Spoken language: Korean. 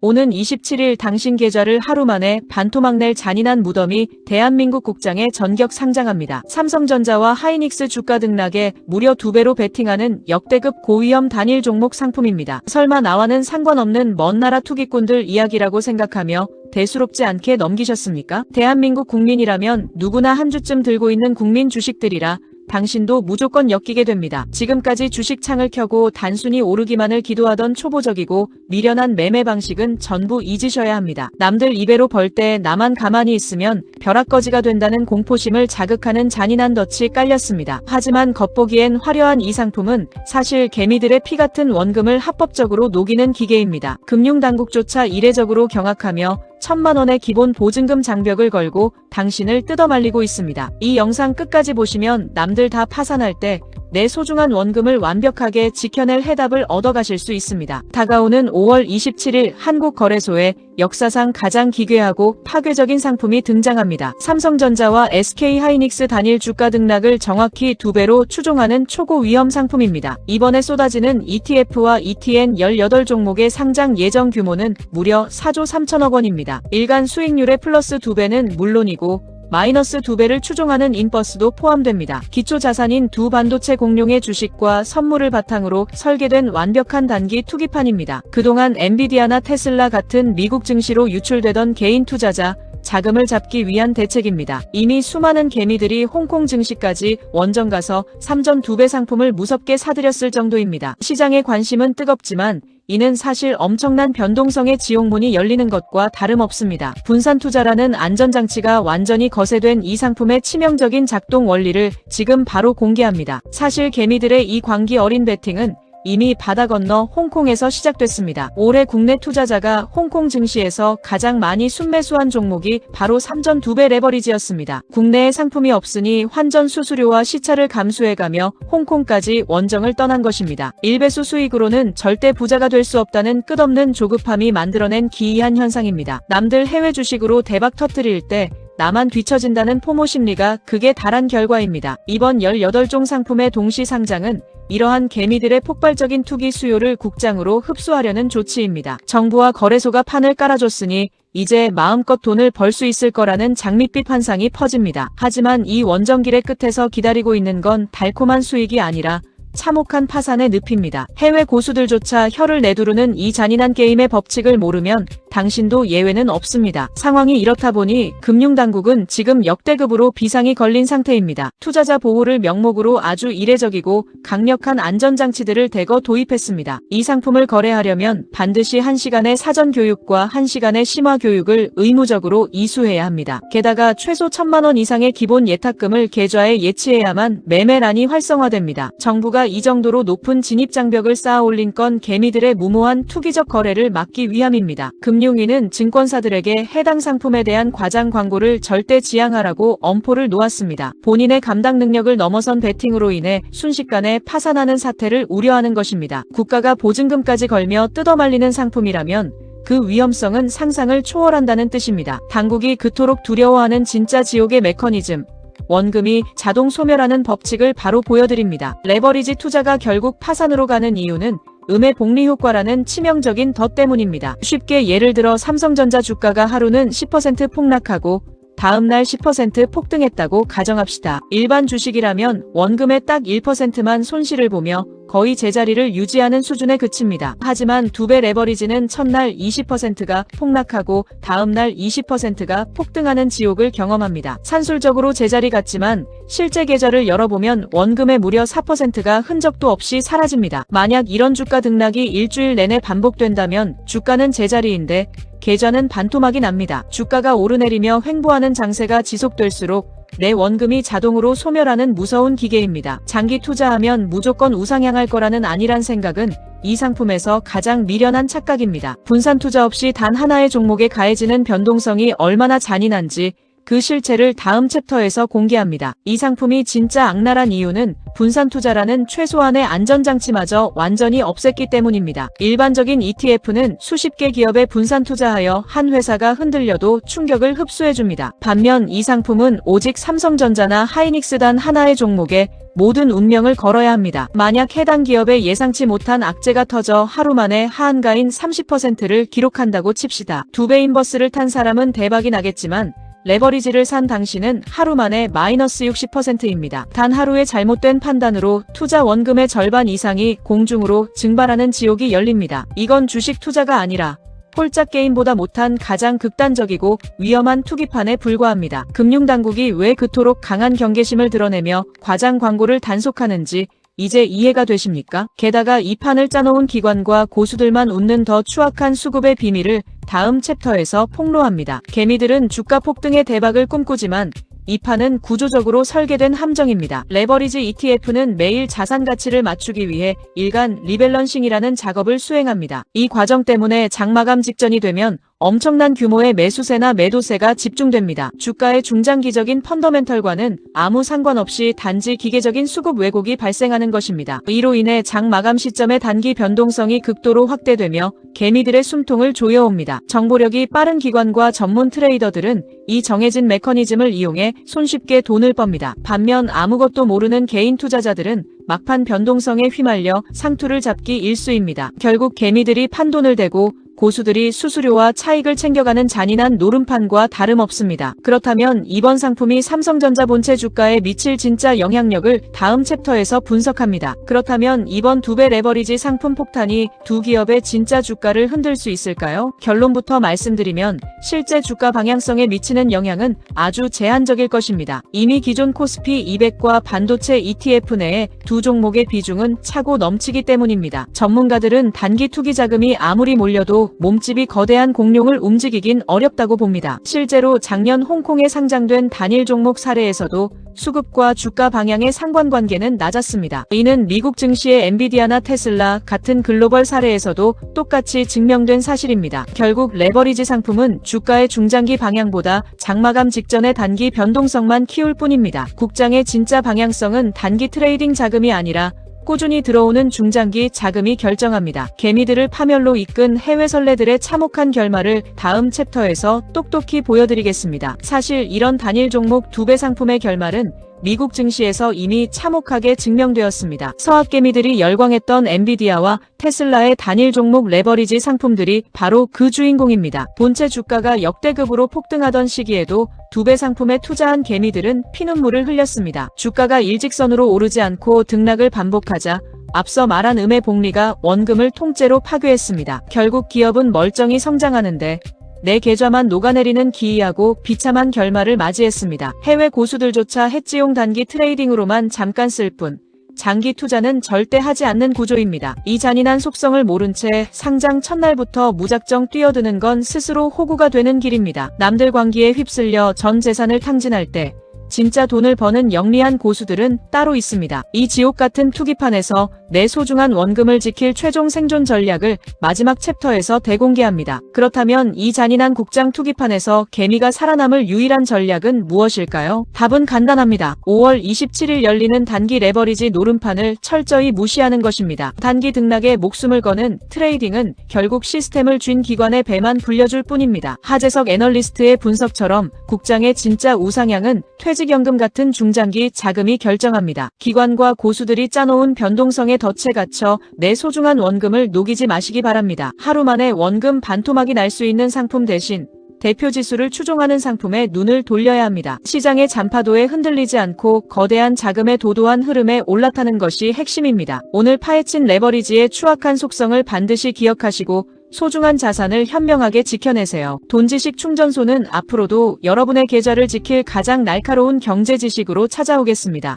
오는 27일 당신 계좌를 하루 만에 반토막 낼 잔인한 무덤이 대한민국 국장에 전격 상장합니다. 삼성전자와 하이닉스 주가 등락에 무려 2배로 베팅하는 역대급 고위험 단일 종목 상품입니다. 설마 나와는 상관없는 먼 나라 투기꾼들 이야기라고 생각하며 대수롭지 않게 넘기셨습니까? 대한민국 국민이라면 누구나 한 주쯤 들고 있는 국민 주식들이라 당신도 무조건 엮이게 됩니다. 지금까지 주식창을 켜고 단순히 오르기만을 기도하던 초보적이고 미련한 매매 방식은 전부 잊으셔야 합니다. 남들 2배로 벌 때 나만 가만히 있으면 벼락거지가 된다는 공포심을 자극하는 잔인한 덫이 깔렸습니다. 하지만 겉보기엔 화려한 이 상품은 사실 개미들의 피 같은 원금을 합법적으로 녹이는 기계입니다. 금융당국조차 이례적으로 경악하며 1,000만 원의 기본 보증금 장벽을 걸고 당신을 뜯어말리고 있습니다. 이 영상 끝까지 보시면 남들 다 파산할 때 내 소중한 원금을 완벽하게 지켜낼 해답을 얻어가실 수 있습니다. 다가오는 5월 27일 한국거래소에 역사상 가장 기괴하고 파괴적인 상품이 등장합니다. 삼성전자와 SK하이닉스 단일 주가 등락을 정확히 2배로 추종하는 초고 위험 상품입니다. 이번에 쏟아지는 ETF와 ETN 18종목의 상장 예정 규모는 무려 4조 3천억 원입니다. 일간 수익률의 플러스 2배는 물론이고 마이너스 2배를 추종하는 인버스도 포함됩니다. 기초자산인 두 반도체 공룡의 주식과 선물을 바탕으로 설계된 완벽한 단기 투기판입니다. 그동안 엔비디아나 테슬라 같은 미국 증시로 유출되던 개인 투자자 자금을 잡기 위한 대책입니다. 이미 수많은 개미들이 홍콩 증시까지 원정 가서 3전 2배 상품을 무섭게 사들였을 정도입니다. 시장의 관심은 뜨겁지만 이는 사실 엄청난 변동성의 지옥문이 열리는 것과 다름없습니다. 분산투자라는 안전장치가 완전히 거세된 이 상품의 치명적인 작동 원리를 지금 바로 공개합니다. 사실 개미들의 이 광기 어린 베팅은 이미 바다 건너 홍콩에서 시작됐습니다. 올해 국내 투자자가 홍콩 증시에서 가장 많이 순매수한 종목이 바로 3전 2배 레버리지였습니다. 국내에 상품이 없으니 환전 수수료와 시차를 감수해가며 홍콩까지 원정을 떠난 것입니다. 1배수 수익으로는 절대 부자가 될 수 없다는 끝없는 조급함이 만들어낸 기이한 현상입니다. 남들 해외 주식으로 대박 터뜨릴 때 나만 뒤처진다는 포모 심리가 극에 달한 결과입니다. 이번 18종 상품의 동시 상장은 이러한 개미들의 폭발적인 투기 수요를 국장으로 흡수하려는 조치입니다. 정부와 거래소가 판을 깔아줬으니 이제 마음껏 돈을 벌 수 있을 거라는 장밋빛 환상이 퍼집니다. 하지만 이 원정길의 끝에서 기다리고 있는 건 달콤한 수익이 아니라 참혹한 파산의 늪입니다. 해외 고수들조차 혀를 내두르는 이 잔인한 게임의 법칙을 모르면 당신도 예외는 없습니다. 상황이 이렇다 보니 금융당국은 지금 역대급으로 비상이 걸린 상태입니다. 투자자 보호를 명목으로 아주 이례적이고 강력한 안전장치들을 대거 도입했습니다. 이 상품을 거래하려면 반드시 1시간의 사전 교육과 1시간의 심화 교육을 의무적으로 이수해야 합니다. 게다가 최소 1,000만 원 이상의 기본 예탁금을 계좌에 예치해야만 매매란이 활성화됩니다. 정부가 이 정도로 높은 진입장벽을 쌓아올린 건 개미들의 무모한 투기적 거래를 막기 위함입니다. 금융위는 증권사들에게 해당 상품에 대한 과장 광고를 절대 지양하라고 엄포를 놓았습니다. 본인의 감당 능력을 넘어선 베팅으로 인해 순식간에 파산하는 사태를 우려하는 것입니다. 국가가 보증금까지 걸며 뜯어말리는 상품이라면 그 위험성은 상상을 초월한다는 뜻입니다. 당국이 그토록 두려워하는 진짜 지옥의 메커니즘. 원금이 자동 소멸하는 법칙을 바로 보여드립니다. 레버리지 투자가 결국 파산으로 가는 이유는 음의 복리 효과라는 치명적인 덫 때문입니다. 쉽게 예를 들어 삼성전자 주가가 하루는 10% 폭락하고 다음날 10% 폭등했다고 가정합시다. 일반 주식이라면 원금의 딱 1%만 손실을 보며 거의 제자리를 유지하는 수준에 그칩니다. 하지만 2배 레버리지는 첫날 20%가 폭락하고 다음날 20%가 폭등하는 지옥을 경험합니다. 산술적으로 제자리 같지만 실제 계좌를 열어보면 원금의 무려 4%가 흔적도 없이 사라집니다. 만약 이런 주가 등락이 일주일 내내 반복된다면 주가는 제자리인데 계좌는 반토막이 납니다. 주가가 오르내리며 횡보하는 장세가 지속될수록 내 원금이 자동으로 소멸하는 무서운 기계입니다. 장기 투자하면 무조건 우상향할 거라는 안일한 생각은 이 상품에서 가장 미련한 착각입니다. 분산 투자 없이 단 하나의 종목에 가해지는 변동성이 얼마나 잔인한지 그 실체를 다음 챕터에서 공개합니다. 이 상품이 진짜 악랄한 이유는 분산 투자라는 최소한의 안전장치마저 완전히 없앴기 때문입니다. 일반적인 ETF는 수십 개 기업에 분산 투자하여 한 회사가 흔들려도 충격을 흡수해줍니다. 반면 이 상품은 오직 삼성전자나 하이닉스 단 하나의 종목에 모든 운명을 걸어야 합니다. 만약 해당 기업에 예상치 못한 악재가 터져 하루 만에 하한가인 30%를 기록한다고 칩시다. 2배인 버스를 탄 사람은 대박이 나겠지만 레버리지를 산 당신은 하루 만에 마이너스 60%입니다. 단 하루의 잘못된 판단으로 투자 원금의 절반 이상이 공중으로 증발하는 지옥이 열립니다. 이건 주식 투자가 아니라 홀짝 게임보다 못한 가장 극단적이고 위험한 투기판에 불과합니다. 금융당국이 왜 그토록 강한 경계심을 드러내며 과장 광고를 단속하는지 이제 이해가 되십니까? 게다가 이 판을 짜놓은 기관과 고수들만 웃는 더 추악한 수급의 비밀을 다음 챕터에서 폭로합니다. 개미들은 주가 폭등의 대박을 꿈꾸지만 이 판은 구조적으로 설계된 함정입니다. 레버리지 ETF는 매일 자산 가치를 맞추기 위해 일간 리밸런싱이라는 작업을 수행합니다. 이 과정 때문에 장마감 직전이 되면 엄청난 규모의 매수세나 매도세가 집중됩니다. 주가의 중장기적인 펀더멘털과는 아무 상관없이 단지 기계적인 수급 왜곡이 발생하는 것입니다. 이로 인해 장 마감 시점의 단기 변동성이 극도로 확대되며 개미들의 숨통을 조여옵니다. 정보력이 빠른 기관과 전문 트레이더들은 이 정해진 메커니즘을 이용해 손쉽게 돈을 멉니다. 반면 아무것도 모르는 개인 투자자들은 막판 변동성에 휘말려 상투를 잡기 일쑤입니다. 결국 개미들이 판돈을 대고 고수들이 수수료와 차익을 챙겨가는 잔인한 노름판과 다름없습니다. 그렇다면 이번 상품이 삼성전자 본체 주가에 미칠 진짜 영향력을 다음 챕터에서 분석합니다. 그렇다면 이번 2배 레버리지 상품 폭탄이 두 기업의 진짜 주가를 흔들 수 있을까요? 결론부터 말씀드리면 실제 주가 방향성에 미치는 영향은 아주 제한적일 것입니다. 이미 기존 코스피 200과 반도체 ETF 내에 두 종목의 비중은 차고 넘치기 때문입니다. 전문가들은 단기 투기 자금이 아무리 몰려도 몸집이 거대한 공룡을 움직이긴 어렵다고 봅니다. 실제로 작년 홍콩에 상장된 단일 종목 사례에서도 수급과 주가 방향의 상관관계는 낮았습니다. 이는 미국 증시의 엔비디아나 테슬라 같은 글로벌 사례에서도 똑같이 증명된 사실입니다. 결국 레버리지 상품은 주가의 중장기 방향보다 장마감 직전의 단기 변동성만 키울 뿐입니다. 국장의 진짜 방향성은 단기 트레이딩 자금이 아니라 꾸준히 들어오는 중장기 자금이 결정합니다. 개미들을 파멸로 이끈 해외 선례들의 참혹한 결말을 다음 챕터에서 똑똑히 보여드리겠습니다. 사실 이런 단일 종목 2배 상품의 결말은 미국 증시에서 이미 참혹하게 증명되었습니다. 서학개미들이 열광했던 엔비디아와 테슬라의 단일 종목 레버리지 상품들이 바로 그 주인공입니다. 본체 주가가 역대급으로 폭등하던 시기에도 2배 상품에 투자한 개미들은 피눈물을 흘렸습니다. 주가가 일직선으로 오르지 않고 등락을 반복하자 앞서 말한 음의 복리가 원금을 통째로 파괴했습니다. 결국 기업은 멀쩡히 성장하는데 내 계좌만 녹아내리는 기이하고 비참한 결말을 맞이했습니다. 해외 고수들조차 해지용 단기 트레이딩으로만 잠깐 쓸 뿐 장기 투자는 절대 하지 않는 구조입니다. 이 잔인한 속성을 모른 채 상장 첫날부터 무작정 뛰어드는 건 스스로 호구가 되는 길입니다. 남들 광기에 휩쓸려 전 재산을 탕진할 때 진짜 돈을 버는 영리한 고수들은 따로 있습니다. 이 지옥 같은 투기판에서 내 소중한 원금을 지킬 최종 생존 전략을 마지막 챕터에서 대공개합니다. 그렇다면 이 잔인한 국장 투기판에서 개미가 살아남을 유일한 전략은 무엇일까요? 답은 간단합니다. 5월 27일 열리는 단기 레버리지 노름판을 철저히 무시하는 것입니다. 단기 등락에 목숨을 거는 트레이딩은 결국 시스템을 쥔 기관의 배만 불려줄 뿐입니다. 하재석 애널리스트의 분석처럼 국장의 진짜 우상향은 퇴직연금 같은 중장기 자금이 결정합니다. 기관과 고수들이 짜놓은 변동성에 덫에 갇혀 내 소중한 원금을 녹이지 마시기 바랍니다. 하루 만에 원금 반토막이 날 수 있는 상품 대신 대표 지수를 추종하는 상품에 눈을 돌려야 합니다. 시장의 잔파도에 흔들리지 않고 거대한 자금의 도도한 흐름에 올라타는 것이 핵심입니다. 오늘 파헤친 레버리지의 추악한 속성을 반드시 기억하시고 소중한 자산을 현명하게 지켜내세요. 돈지식 충전소는 앞으로도 여러분의 계좌를 지킬 가장 날카로운 경제 지식으로 찾아오겠습니다.